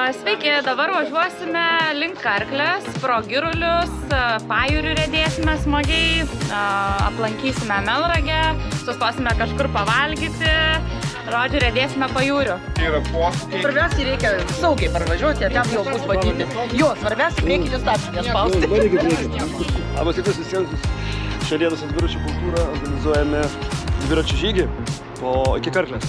Sveiki, dabar važiuosime link Karklės, pro Girulius, pajūrių riedėsime smagiai, aplankysime Melragę, sustosime kažkur pavalgyti, žodžiu, riedėsime pajūriu. Svarbiausiai reikia saugiai parvažiuoti, ten jau bus matyti. Jo, svarbiausia priekinius stabdžius nespausti. Varykit priekį. Labas rytas visiems. Šiandieną su dviračių kultūra organizuojame dviračių žygį iki Karklės.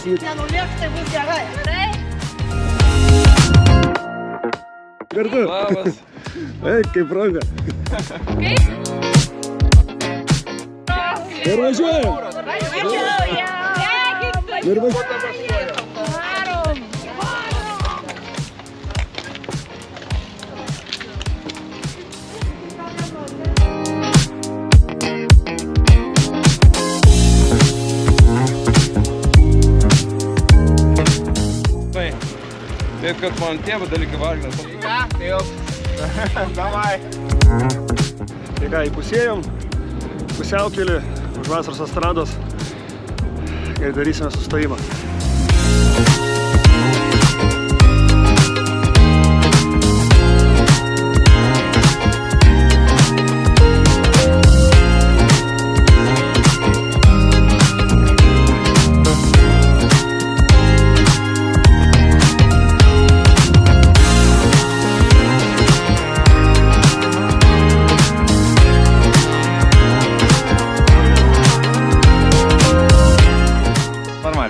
Nenulėks, tai bus gerai. Kartu. Labas. Eik, kaip proga. Kaip? Ir važiuojam. Ir Taip, kad man tėvą dalykai vargina. Tai jau. Davai. Tai ką, įpusėjom pusiaukelį už vasaros astrados ir darysime sustojimą.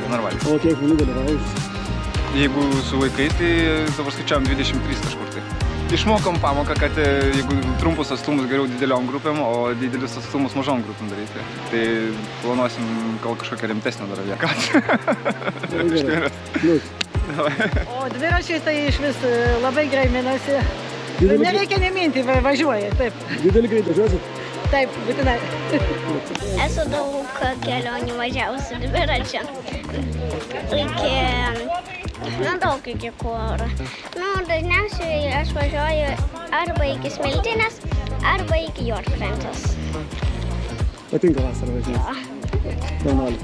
Normaliai. O kiek žmonių dalyvaujus? Jeigu su vaikai, tai dabar skaičiavom 23 kažkur tai. Išmokom pamoką, kad jeigu trumpus atstumus geriau dideliom grupėm, o didelius atstumus mažom grupėm daryti. Tai planuosim gal kažkokią rimtesnę dar vieką. O dviračiai tai iš vis labai gerai minasi. Nereikia neminti, važiuoja, taip. Didelį greitį važiuosit? Taip, būtinai. Esu daug kelionių važiavusi dviračiu. Daug iki kur. Dažniausiai aš važiuoju arba iki Smiltynės, arba iki Juodkrantės. Patinka vasarą važiuoti? Normaliai.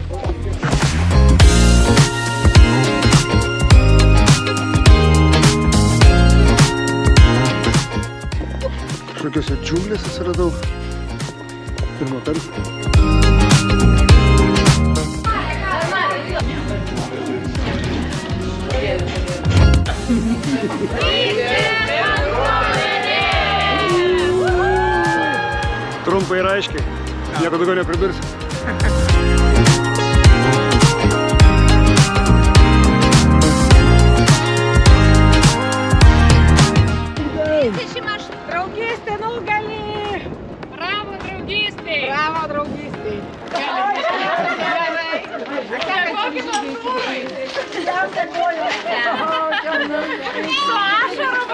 Kažkokiuose džiunglėse atsiradau. Pirmą kartą. Trumpai ir aiškiai. Nieko daugiau nepridursiu. Draugystė nugali. Bravo, draugystė! Bravo, draugystė. Su ašarom